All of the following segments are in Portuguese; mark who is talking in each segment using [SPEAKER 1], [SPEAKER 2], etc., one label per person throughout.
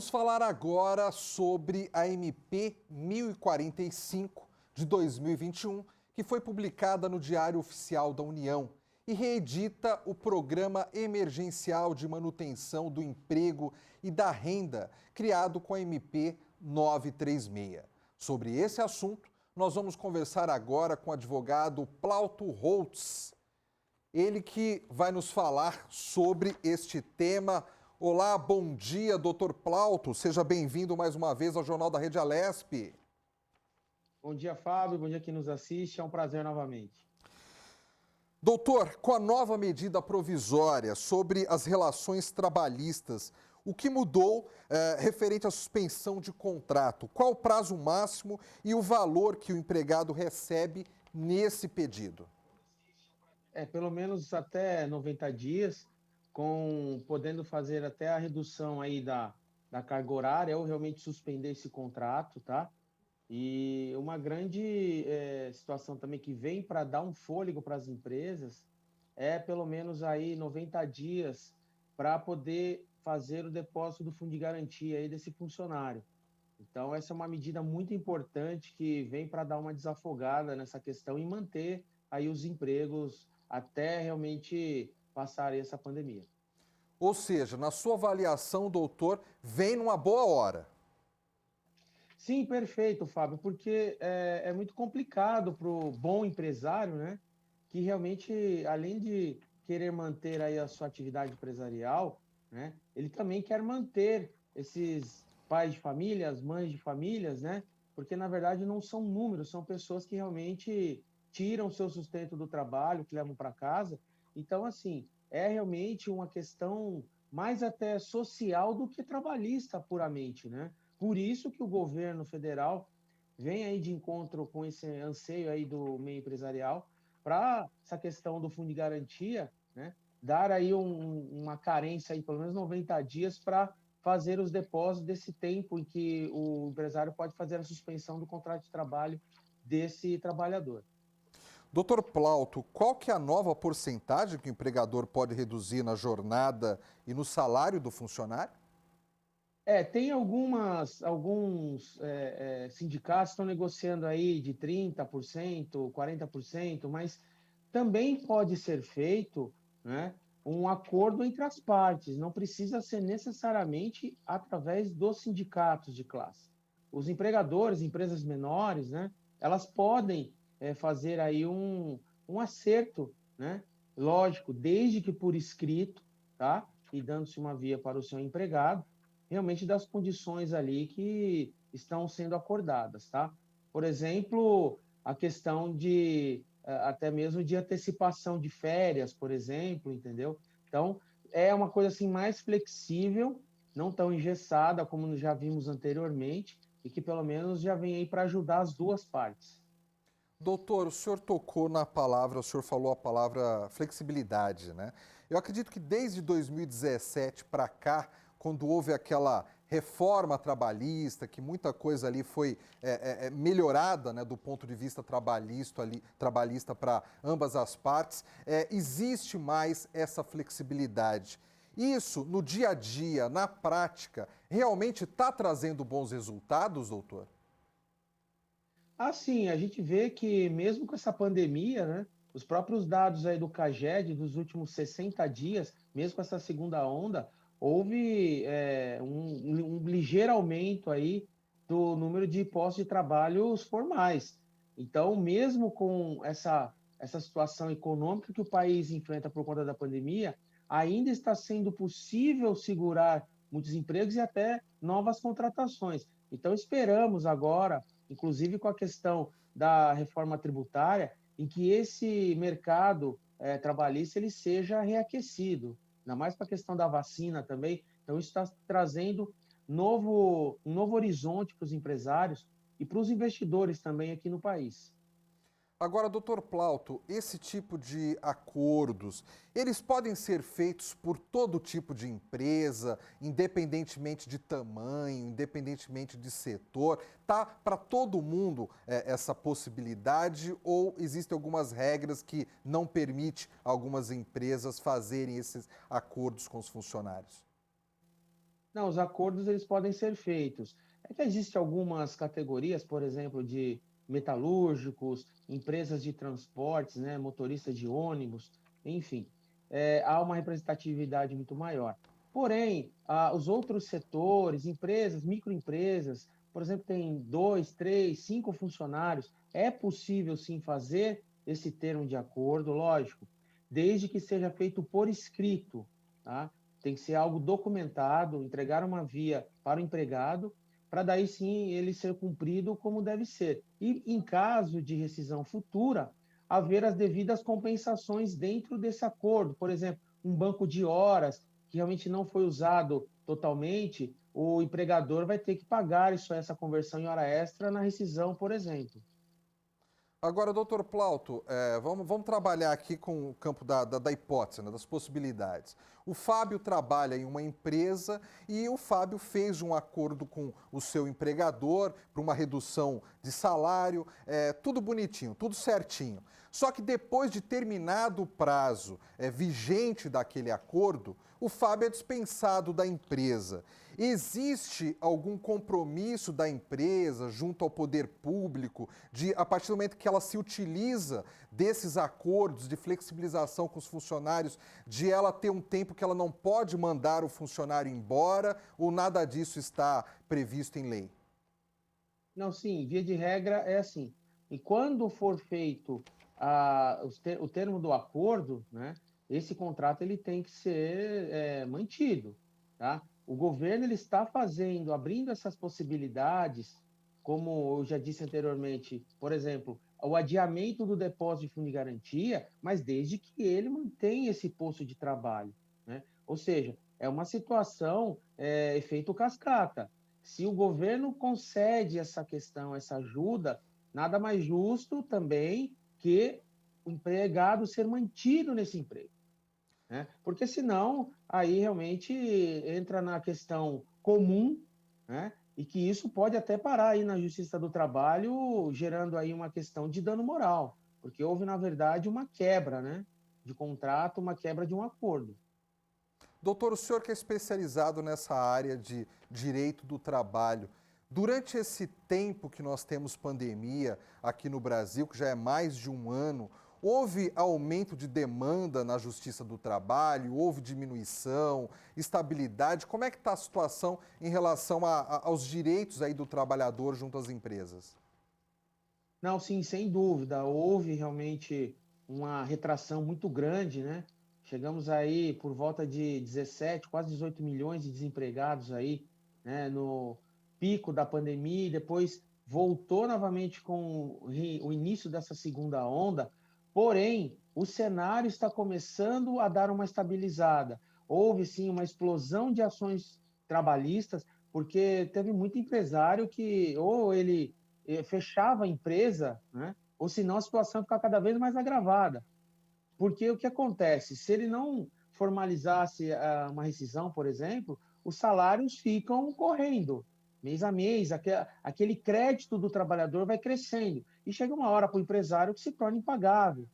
[SPEAKER 1] Vamos falar agora sobre a MP 1045 de 2021, que foi publicada no Diário Oficial da União e reedita o Programa Emergencial de Manutenção do Emprego e da Renda, criado com a MP 936. Sobre esse assunto, nós vamos conversar agora com o advogado Plauto Holtz, ele que vai nos falar sobre este tema. Olá, bom dia, doutor Plauto. Seja bem-vindo mais uma vez ao Jornal da Rede Alesp.
[SPEAKER 2] Bom dia, Fábio. Bom dia quem nos assiste. É um prazer novamente.
[SPEAKER 1] Doutor, com a nova medida provisória sobre as relações trabalhistas, o que mudou referente à suspensão de contrato? Qual o prazo máximo e o valor que o empregado recebe nesse pedido?
[SPEAKER 2] Pelo menos até 90 dias, podendo fazer até a redução aí da carga horária ou realmente suspender esse contrato, tá? E uma grande situação também que vem para dar um fôlego para as empresas é pelo menos aí 90 dias para poder fazer o depósito do fundo de garantia aí desse funcionário. Então, essa é uma medida muito importante que vem para dar uma desafogada nessa questão e manter aí os empregos até realmente passar essa pandemia.
[SPEAKER 1] Ou seja, na sua avaliação, doutor, vem numa boa hora.
[SPEAKER 2] Sim, perfeito, Fábio, porque é muito complicado para o bom empresário, né? Que realmente, além de querer manter aí a sua atividade empresarial, né? Ele também quer manter esses pais de famílias, mães de famílias, né? Porque, na verdade, não são números, são pessoas que realmente tiram o seu sustento do trabalho, que levam para casa. Então, assim, é realmente uma questão mais até social do que trabalhista puramente, né? Por isso que o governo federal vem aí de encontro com esse anseio aí do meio empresarial para essa questão do fundo de garantia, né, dar aí uma carência aí, pelo menos 90 dias para fazer os depósitos desse tempo em que o empresário pode fazer a suspensão do contrato de trabalho desse trabalhador.
[SPEAKER 1] Doutor Plauto, qual que é a nova porcentagem que o empregador pode reduzir na jornada e no salário do funcionário?
[SPEAKER 2] Tem alguns sindicatos que estão negociando aí de 30%, 40%, mas também pode ser feito, né, um acordo entre as partes, não precisa ser necessariamente através dos sindicatos de classe. Os empregadores, empresas menores, né, elas podem fazer aí um acerto, né, lógico, desde que por escrito, tá, e dando-se uma via para o seu empregado, realmente das condições ali que estão sendo acordadas, tá? Por exemplo, a questão de até mesmo de antecipação de férias, por exemplo, entendeu? Então, é uma coisa assim mais flexível, não tão engessada como já vimos anteriormente, e que pelo menos já vem aí para ajudar as duas partes.
[SPEAKER 1] Doutor, o senhor tocou na palavra, o senhor falou a palavra flexibilidade, né? Eu acredito que desde 2017 para cá, quando houve aquela reforma trabalhista, que muita coisa ali foi melhorada, né, do ponto de vista trabalhista para ambas as partes, existe mais essa flexibilidade. Isso, no dia a dia, na prática, realmente está trazendo bons resultados, doutor?
[SPEAKER 2] Assim, a gente vê que mesmo com essa pandemia, né, os próprios dados aí do CAGED dos últimos 60 dias, mesmo com essa segunda onda, houve um ligeiro aumento aí do número de postos de trabalhos formais. Então, mesmo com essa situação econômica que o país enfrenta por conta da pandemia, ainda está sendo possível segurar muitos empregos e até novas contratações. Então, esperamos agora, inclusive com a questão da reforma tributária, em que esse mercado trabalhista ele seja reaquecido, ainda mais para a questão da vacina também. Então, isso está trazendo um novo horizonte para os empresários e para os investidores também aqui no país.
[SPEAKER 1] Agora, doutor Plauto, esse tipo de acordos, eles podem ser feitos por todo tipo de empresa, independentemente de tamanho, independentemente de setor? Tá para todo mundo essa possibilidade ou existem algumas regras que não permitem algumas empresas fazerem esses acordos com os funcionários?
[SPEAKER 2] Não, os acordos eles podem ser feitos. É que existe algumas categorias, por exemplo, de metalúrgicos, empresas de transportes, né, motoristas de ônibus, enfim, há uma representatividade muito maior. Porém, os outros setores, empresas, microempresas, por exemplo, tem dois, três, cinco funcionários, é possível sim fazer esse termo de acordo, lógico, desde que seja feito por escrito, tá? Tem que ser algo documentado, entregar uma via para o empregado, para daí sim ele ser cumprido como deve ser. E em caso de rescisão futura, haver as devidas compensações dentro desse acordo. Por exemplo, um banco de horas que realmente não foi usado totalmente, o empregador vai ter que pagar essa conversão em hora extra na rescisão, por exemplo.
[SPEAKER 1] Agora, doutor Plauto, vamos trabalhar aqui com o campo da hipótese, né, das possibilidades. O Fábio trabalha em uma empresa e o Fábio fez um acordo com o seu empregador para uma redução de salário, tudo bonitinho, tudo certinho. Só que depois de terminado o prazo vigente daquele acordo, o Fábio é dispensado da empresa. Existe algum compromisso da empresa junto ao poder público de, a partir do momento que ela se utiliza desses acordos de flexibilização com os funcionários, de ela ter um tempo que ela não pode mandar o funcionário embora, ou nada disso está previsto em lei?
[SPEAKER 2] Não, sim, via de regra é assim. E quando for feito o termo do acordo, né, esse contrato ele tem que ser mantido, tá? O governo ele está fazendo, abrindo essas possibilidades, como eu já disse anteriormente, por exemplo, o adiamento do depósito de fundo de garantia, mas desde que ele mantenha esse posto de trabalho, né? Ou seja, é uma situação efeito cascata. Se o governo concede essa questão, essa ajuda, nada mais justo também que o empregado ser mantido nesse emprego, né? Porque senão aí realmente entra na questão comum, né? E que isso pode até parar aí na Justiça do Trabalho, gerando aí uma questão de dano moral, porque houve na verdade uma quebra, né? De contrato, uma quebra de um acordo.
[SPEAKER 1] Doutor, o senhor que é especializado nessa área de direito do trabalho, durante esse tempo que nós temos pandemia aqui no Brasil, que já é mais de um ano, houve aumento de demanda na Justiça do Trabalho, houve diminuição, estabilidade? Como é que está a situação em relação aos direitos aí do trabalhador junto às empresas?
[SPEAKER 2] Não, sim, sem dúvida. Houve realmente uma retração muito grande, né? Chegamos aí por volta de 17, quase 18 milhões de desempregados aí, né? No pico da pandemia, e depois voltou novamente com o início dessa segunda onda. Porém, o cenário está começando a dar uma estabilizada. Houve sim uma explosão de ações trabalhistas, porque teve muito empresário que ou ele fechava a empresa, né? Ou senão a situação fica cada vez mais agravada. Porque o que acontece? Se ele não formalizasse uma rescisão, por exemplo, os salários ficam correndo mês a mês, aquele crédito do trabalhador vai crescendo. E chega uma hora para o empresário que se torna impagável.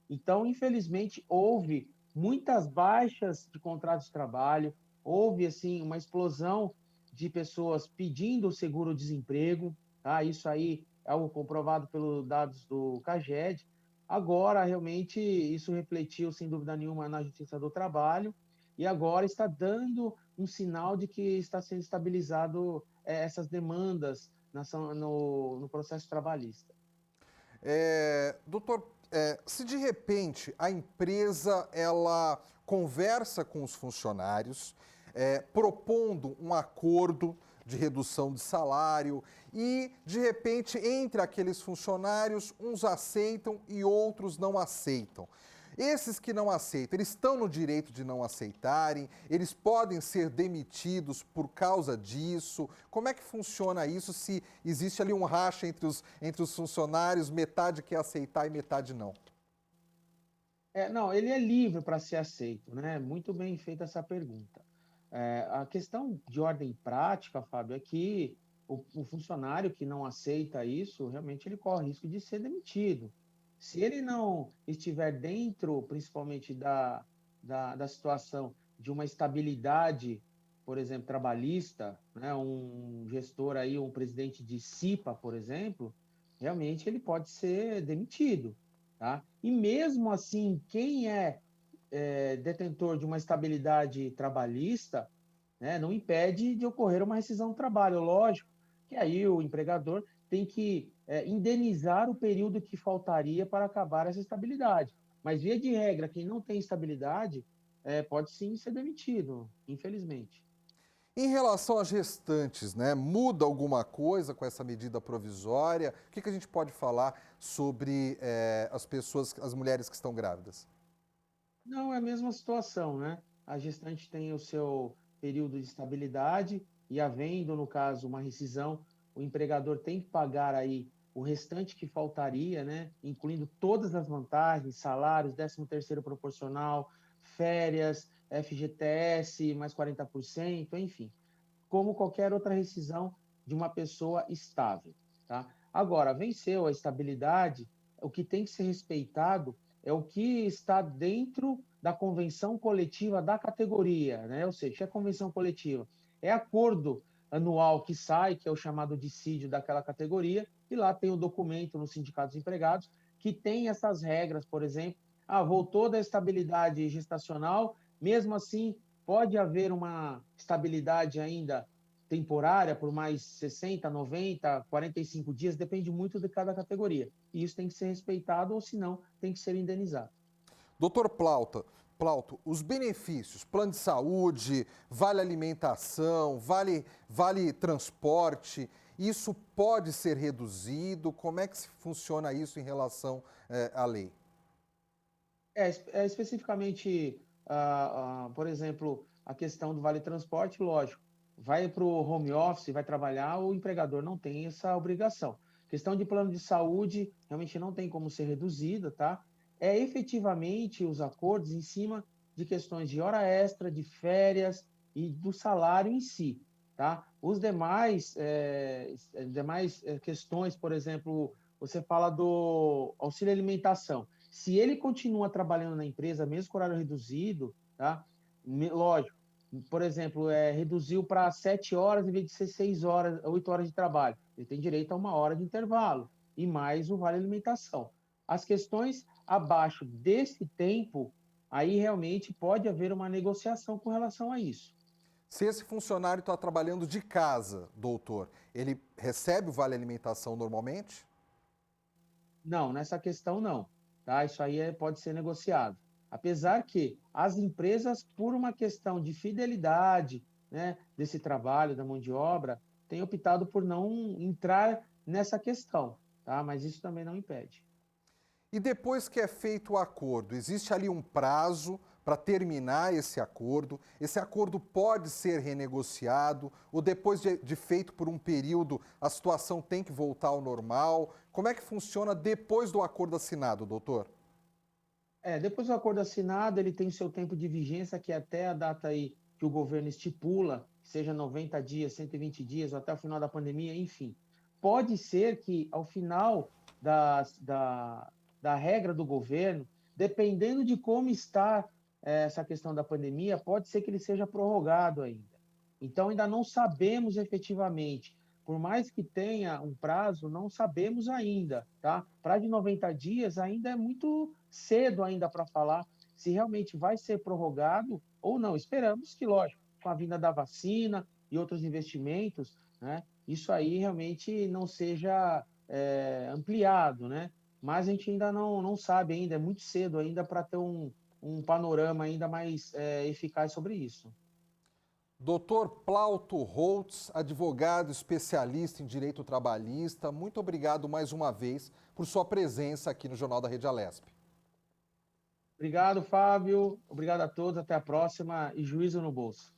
[SPEAKER 2] Então, infelizmente, houve muitas baixas de contratos de trabalho, houve assim uma explosão de pessoas pedindo o seguro-desemprego, tá? Isso aí é algo comprovado pelos dados do CAGED. Agora, realmente, isso refletiu, sem dúvida nenhuma, na Justiça do Trabalho, e agora está dando um sinal de que está sendo estabilizado essas demandas no processo trabalhista.
[SPEAKER 1] Doutor, se de repente a empresa ela conversa com os funcionários, propondo um acordo de redução de salário e de repente entre aqueles funcionários uns aceitam e outros não aceitam. Esses que não aceitam, eles estão no direito de não aceitarem, eles podem ser demitidos por causa disso. Como é que funciona isso se existe ali um racha entre os funcionários, metade quer aceitar e metade não?
[SPEAKER 2] Não, ele é livre para ser aceito, né? Muito bem feita essa pergunta. A questão de ordem prática, Fábio, é que o funcionário que não aceita isso, realmente ele corre risco de ser demitido. Se ele não estiver dentro, principalmente da situação de uma estabilidade por exemplo, trabalhista, né, um gestor aí, um presidente de CIPA, por exemplo, realmente ele pode ser demitido, tá? E mesmo assim, quem é detentor de uma estabilidade trabalhista, né, não impede de ocorrer uma rescisão do trabalho. Lógico que aí o empregador tem que indenizar o período que faltaria para acabar essa estabilidade. Mas, via de regra, quem não tem estabilidade pode sim ser demitido, infelizmente.
[SPEAKER 1] Em relação às gestantes, né, muda alguma coisa com essa medida provisória? O que a gente pode falar sobre as pessoas, as mulheres que estão grávidas?
[SPEAKER 2] Não, é a mesma situação, né? A gestante tem o seu período de estabilidade e, havendo, no caso, uma rescisão, o empregador tem que pagar aí o restante que faltaria, né? Incluindo todas as vantagens, salários, 13º proporcional, férias, FGTS, mais 40%, enfim, como qualquer outra rescisão de uma pessoa estável, tá? Agora, venceu a estabilidade, o que tem que ser respeitado é o que está dentro da convenção coletiva da categoria, né? Ou seja, a convenção coletiva é acordo anual que sai, que é o chamado dissídio daquela categoria, e lá tem o documento no Sindicato dos Empregados que tem essas regras, por exemplo, voltou da estabilidade gestacional, mesmo assim pode haver uma estabilidade ainda temporária por mais 60, 90, 45 dias, depende muito de cada categoria. E isso tem que ser respeitado, ou senão tem que ser indenizado.
[SPEAKER 1] Doutor Plauto, os benefícios, plano de saúde, vale alimentação, vale transporte, isso pode ser reduzido? Como é que funciona isso em relação à lei?
[SPEAKER 2] Especificamente, por exemplo, a questão do vale transporte, lógico, vai para o home office, vai trabalhar, o empregador não tem essa obrigação. Questão de plano de saúde, realmente não tem como ser reduzida, tá? É efetivamente os acordos em cima de questões de hora extra, de férias e do salário em si, tá? Os demais questões, por exemplo, você fala do auxílio alimentação. Se ele continua trabalhando na empresa, mesmo com horário reduzido, tá? Lógico, por exemplo, reduziu para 7 horas em vez de ser 6 horas, 8 horas de trabalho. Ele tem direito a 1 hora de intervalo e mais o vale alimentação. As questões abaixo desse tempo, aí realmente pode haver uma negociação com relação a isso.
[SPEAKER 1] Se esse funcionário está trabalhando de casa, doutor, ele recebe o vale alimentação normalmente?
[SPEAKER 2] Não, nessa questão não, tá? Isso aí pode ser negociado. Apesar que as empresas, por uma questão de fidelidade, né, desse trabalho, da mão de obra, têm optado por não entrar nessa questão, tá? Mas isso também não impede.
[SPEAKER 1] E depois que é feito o acordo, existe ali um prazo para terminar esse acordo? Esse acordo pode ser renegociado? Ou depois de feito por um período, a situação tem que voltar ao normal? Como é que funciona depois do acordo assinado, doutor?
[SPEAKER 2] Depois do acordo assinado, ele tem seu tempo de vigência, que é até a data aí que o governo estipula, seja 90 dias, 120 dias, ou até o final da pandemia, enfim. Pode ser que, ao final da regra do governo, dependendo de como está essa questão da pandemia, pode ser que ele seja prorrogado ainda. Então, ainda não sabemos efetivamente. Por mais que tenha um prazo, não sabemos ainda, tá? Prazo de 90 dias ainda é muito cedo ainda para falar se realmente vai ser prorrogado ou não. Esperamos que, lógico, com a vinda da vacina e outros investimentos, né, isso aí realmente não seja ampliado, né? Mas a gente ainda não sabe ainda, é muito cedo ainda para ter um panorama ainda mais eficaz sobre isso.
[SPEAKER 1] Doutor Plauto Holtz, advogado especialista em direito trabalhista, muito obrigado mais uma vez por sua presença aqui no Jornal da Rede Alesp.
[SPEAKER 2] Obrigado, Fábio. Obrigado a todos. Até a próxima e juízo no bolso.